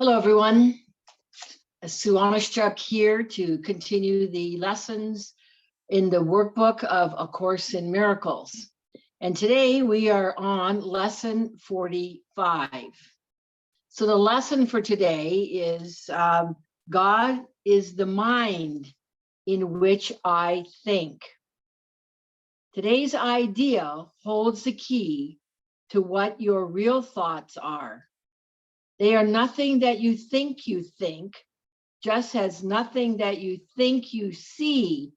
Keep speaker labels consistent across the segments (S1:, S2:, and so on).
S1: Hello, everyone. Sue.oneschuk here to continue the lessons in the workbook of A Course in Miracles. And today we are on lesson 45. So the lesson for today is God is the mind in which I think. Today's idea holds the key to what your real thoughts are. They are nothing that you think, just as nothing that you think you see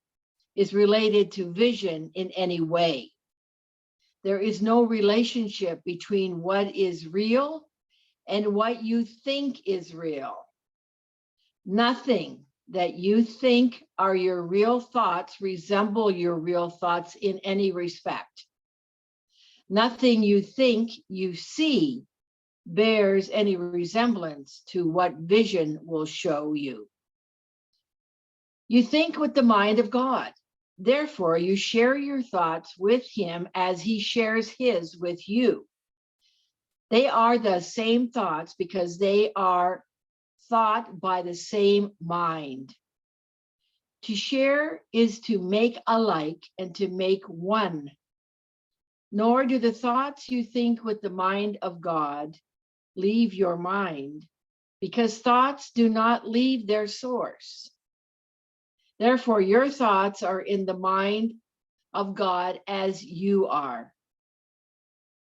S1: is related to vision in any way. There is no relationship between what is real and what you think is real. Nothing that you think are your real thoughts resemble your real thoughts in any respect. Nothing you think you see bears any resemblance to what vision will show you. You think with the mind of God. Therefore, you share your thoughts with him as he shares his with you. They are the same thoughts because they are thought by the same mind. To share is to make alike and to make one. Nor do the thoughts you think with the mind of God leave your mind, because thoughts do not leave their source. Therefore, your thoughts are in the mind of God as you are.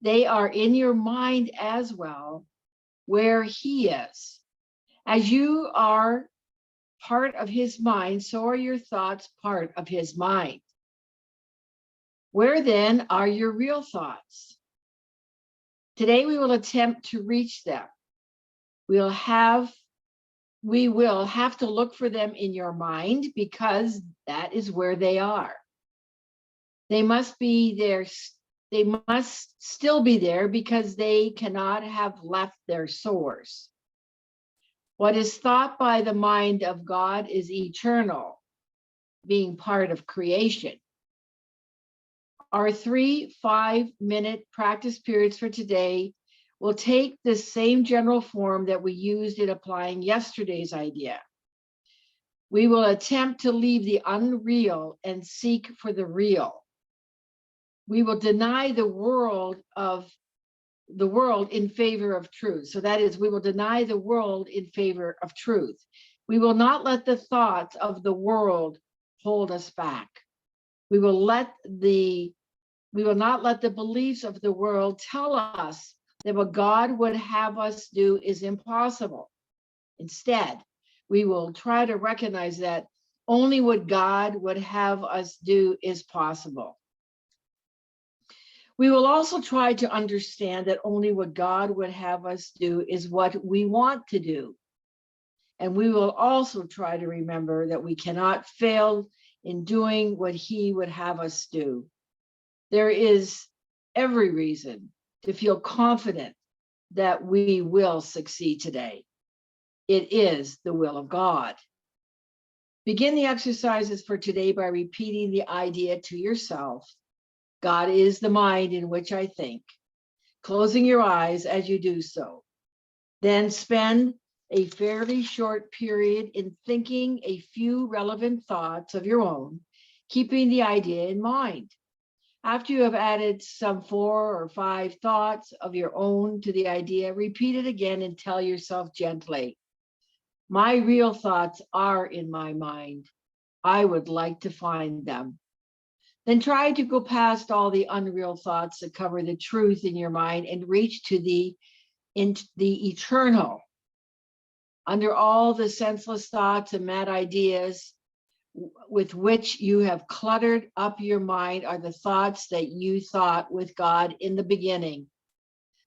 S1: They are in your mind as well, where he is. As you are part of his mind, so are your thoughts part of his mind. Where then are your real thoughts? Today we will attempt to reach them. We will have to look for them in your mind because that is where they are. They must be there. They must still be there because they cannot have left their source. What is thought by the mind of God is eternal, being part of creation. Our 3 5-minute practice periods for today will take the same general form that we used in applying yesterday's idea. We will attempt to leave the unreal and seek for the real. We will deny the world in favor of truth. So that is, we will deny the world in favor of truth. We will not let the thoughts of the world hold us back. We will not let the beliefs of the world tell us that what God would have us do is impossible. Instead, we will try to recognize that only what God would have us do is possible. We will also try to understand that only what God would have us do is what we want to do. And we will also try to remember that we cannot fail in doing what he would have us do. There is every reason to feel confident that we will succeed today. It is the will of God. Begin the exercises for today by repeating the idea to yourself. God is the mind in which I think. Closing your eyes as you do so. Then spend a fairly short period in thinking a few relevant thoughts of your own, keeping the idea in mind. After you have added some 4 or 5 thoughts of your own to the idea, repeat it again and tell yourself gently, my real thoughts are in my mind. I would like to find them. Then try to go past all the unreal thoughts that cover the truth in your mind and reach to the eternal. Under all the senseless thoughts and mad ideas with which you have cluttered up your mind are the thoughts that you thought with God in the beginning.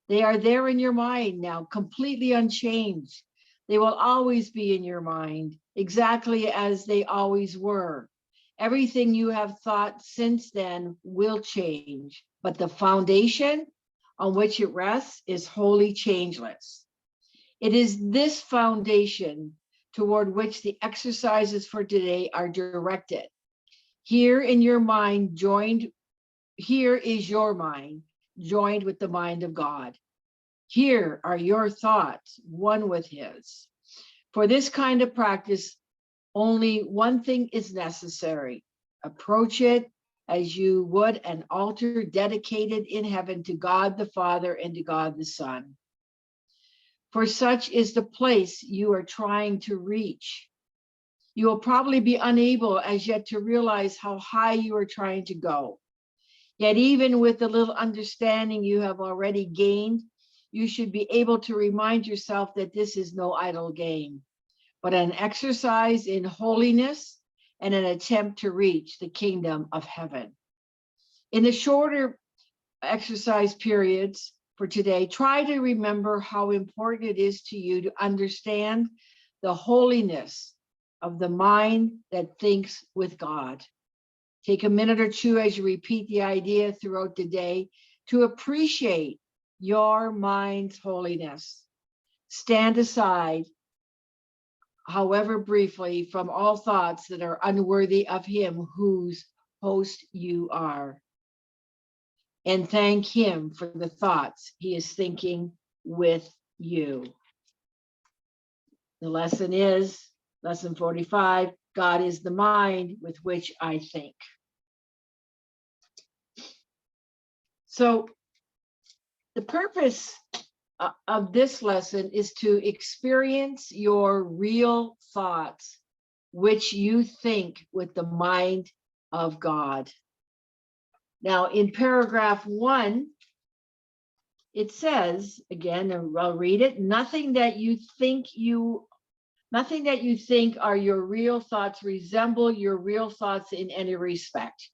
S1: They are there in your mind now, completely unchanged. They will always be in your mind, exactly as they always were. Everything you have thought since then will change, but the foundation on which it rests is wholly changeless. It is this foundation toward which the exercises for today are directed. Here is your mind joined with the mind of God. Here are your thoughts, one with his. For this kind of practice, only one thing is necessary. Approach it as you would an altar dedicated in heaven to God the Father and to God the Son. For such is the place you are trying to reach. You will probably be unable as yet to realize how high you are trying to go. Yet even with the little understanding you have already gained, you should be able to remind yourself that this is no idle game, but an exercise in holiness and an attempt to reach the kingdom of heaven. In the shorter exercise periods for today, try to remember how important it is to you to understand the holiness of the mind that thinks with God. Take a minute or two as you repeat the idea throughout the day to appreciate your mind's holiness. Stand aside, however briefly, from all thoughts that are unworthy of him whose host you are. And thank him for the thoughts he is thinking with you. The lesson is, lesson 45, God is the mind with which I think. So the purpose of this lesson is to experience your real thoughts, which you think with the mind of God. Now, in paragraph 1, it says, again, I'll read it, nothing that you think are your real thoughts resemble your real thoughts in any respect.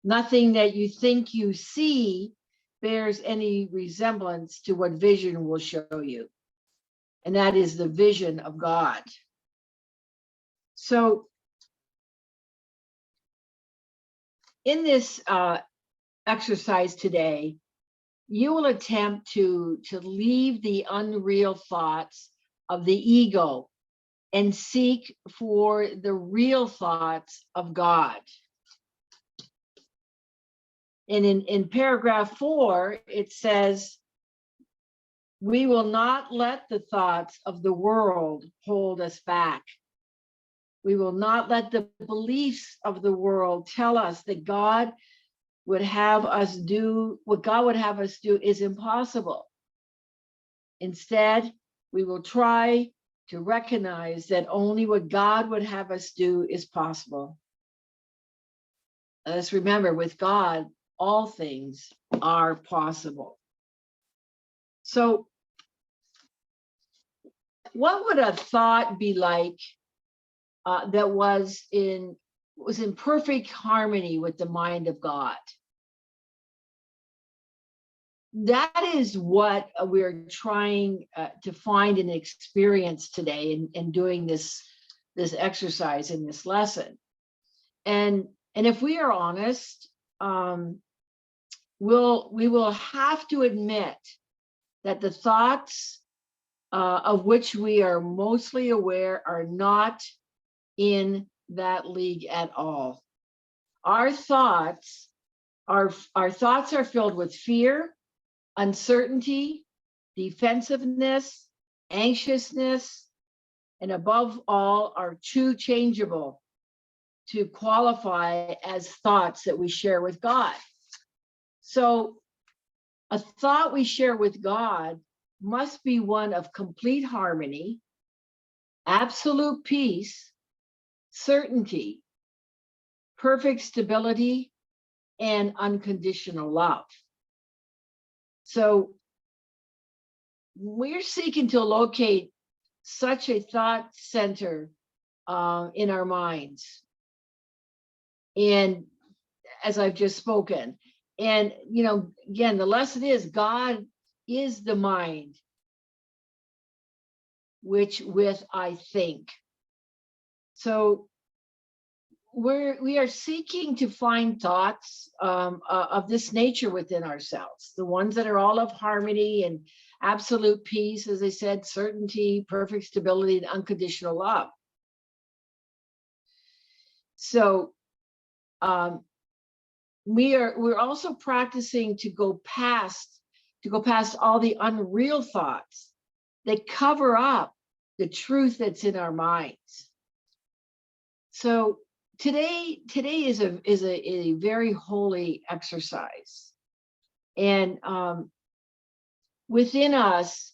S1: Nothing that you think you see bears any resemblance to what vision will show you. And that is the vision of God. So in this exercise today, you will attempt to leave the unreal thoughts of the ego and seek for the real thoughts of God. And in paragraph 4, it says, we will not let the thoughts of the world hold us back. We will not let the beliefs of the world tell us that God would have us do, what God would have us do is impossible. Instead, we will try to recognize that only what God would have us do is possible. Let's remember, with God, all things are possible. So what would a thought be like that was in perfect harmony with the mind of God? That is what we're trying to find and experience today in doing this exercise in this lesson. And if we are honest, we will have to admit that the thoughts of which we are mostly aware are not in that league at all. Our thoughts are filled with fear, uncertainty, defensiveness, anxiousness, and above all, are too changeable to qualify as thoughts that we share with God. So a thought we share with God must be one of complete harmony, absolute peace, certainty, perfect stability, and unconditional love. So we're seeking to locate such a thought center in our minds. And as I've just spoken, and again, the lesson is God is the mind which with I think. So we are seeking to find thoughts of this nature within ourselves, the ones that are all of harmony and absolute peace, as I said, certainty, perfect stability, and unconditional love. So we're also practicing to go past, to go past all the unreal thoughts that cover up the truth that's in our minds. So today is a very holy exercise, and within us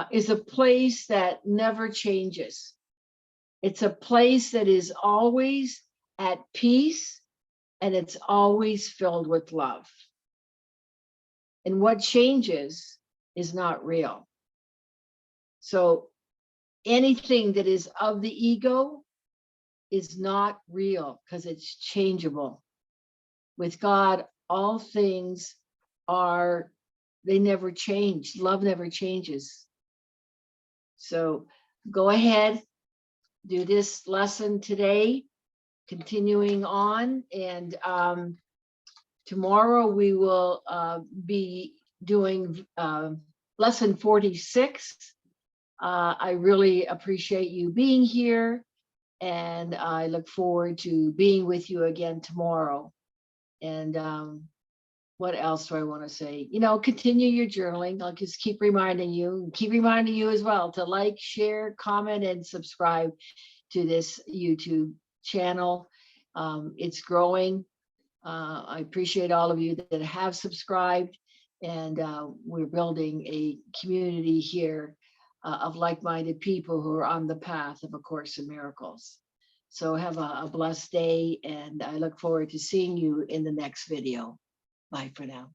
S1: is a place that never changes. It's a place that is always at peace, and it's always filled with love. And what changes is not real. So anything that is of the ego is not real, because it's changeable. With God, all things they never change. Love never changes. So go ahead, do this lesson today, continuing on. And tomorrow we will be doing lesson 46. I really appreciate you being here, and I look forward to being with you again tomorrow. And what else do I want to say? Continue your journaling. I'll just keep reminding you as well to like, share, comment, and subscribe to this YouTube channel. It's growing. I appreciate all of you that have subscribed, and we're building a community here of like-minded people who are on the path of A Course in Miracles. So have a blessed day, and I look forward to seeing you in the next video. Bye for now.